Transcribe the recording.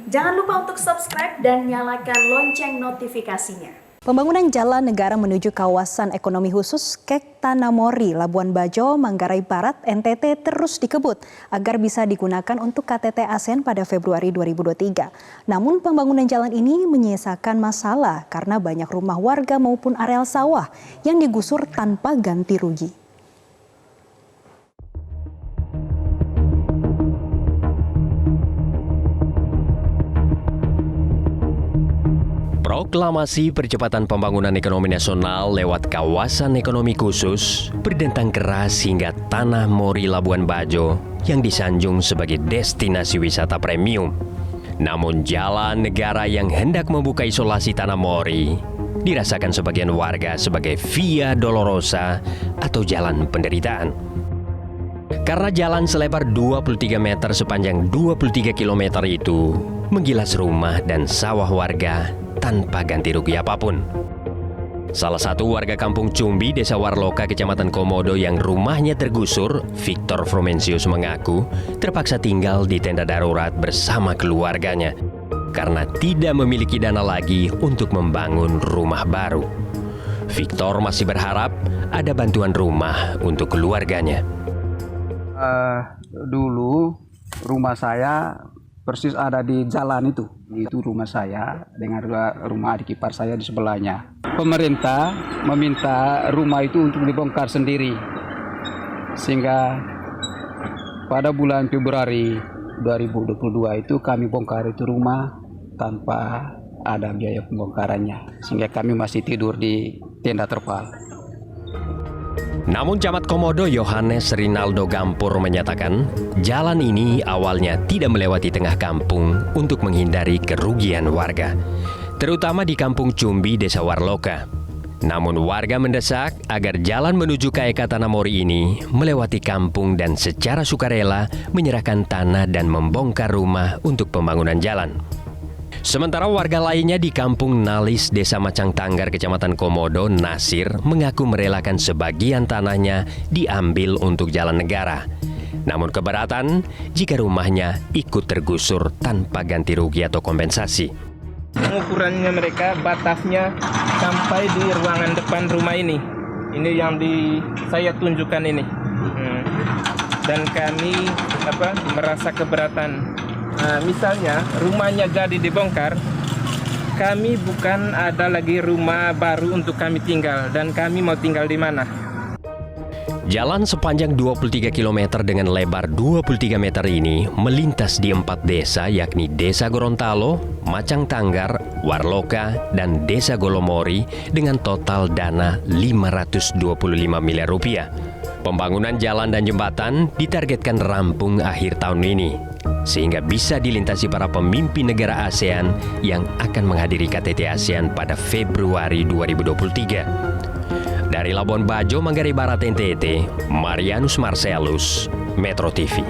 Jangan lupa untuk subscribe dan nyalakan lonceng notifikasinya. Pembangunan jalan negara menuju kawasan ekonomi khusus Kek Tanah Labuan Bajo, Manggarai Barat, NTT terus dikebut agar bisa digunakan untuk KTT ASEAN pada Februari 2023. Namun pembangunan jalan ini menyisakan masalah karena banyak rumah warga maupun areal sawah yang digusur tanpa ganti rugi. Proklamasi percepatan pembangunan ekonomi nasional lewat kawasan ekonomi khusus berdentang keras hingga Tanah Mori Labuan Bajo yang disanjung sebagai destinasi wisata premium. Namun jalan negara yang hendak membuka isolasi Tanah Mori dirasakan sebagian warga sebagai Via Dolorosa atau jalan penderitaan. Karena jalan selebar 23 meter sepanjang 23 km itu menggilas rumah dan sawah warga tanpa ganti rugi apapun. Salah satu warga kampung Cumbi, Desa Warloka, Kecamatan Komodo yang rumahnya tergusur, Victor Frumensius mengaku terpaksa tinggal di tenda darurat bersama keluarganya karena tidak memiliki dana lagi untuk membangun rumah baru. Victor masih berharap ada bantuan rumah untuk keluarganya. Dulu rumah saya persis ada di jalan itu rumah saya dengan rumah adik ipar saya di sebelahnya. Pemerintah meminta rumah itu untuk dibongkar sendiri, sehingga pada bulan Februari 2022 itu kami bongkar itu rumah tanpa ada biaya pembongkarannya, sehingga kami masih tidur di tenda terpal. Namun Camat Komodo Yohanes Rinaldo Gampur menyatakan jalan ini awalnya tidak melewati tengah kampung untuk menghindari kerugian warga, terutama di kampung Cumbi, Desa Warloka. Namun warga mendesak agar jalan menuju KEK Tanah Mori ini melewati kampung dan secara sukarela menyerahkan tanah dan membongkar rumah untuk pembangunan jalan. Sementara warga lainnya di kampung Nalis, Desa Macang Tanggar, Kecamatan Komodo, Nasir, mengaku merelakan sebagian tanahnya diambil untuk jalan negara. Namun keberatan jika rumahnya ikut tergusur tanpa ganti rugi atau kompensasi. Ukurannya mereka batasnya sampai di ruangan depan rumah ini. Ini yang saya tunjukkan ini. Dan kami merasa keberatan. Misalnya rumahnya jadi dibongkar, kami bukan ada lagi rumah baru untuk kami tinggal, dan kami mau tinggal di mana? Jalan sepanjang 23 km dengan lebar 23 meter ini melintas di 4 desa, yakni Desa Gorontalo, Macang Tanggar, Warloka, dan Desa Golomori dengan total dana 525 miliar rupiah. Pembangunan jalan dan jembatan ditargetkan rampung akhir tahun ini, sehingga bisa dilintasi para pemimpin negara ASEAN yang akan menghadiri KTT ASEAN pada Februari 2023. Dari Labuan Bajo, Manggarai Barat, NTT, Marianus Marcellus, Metro TV.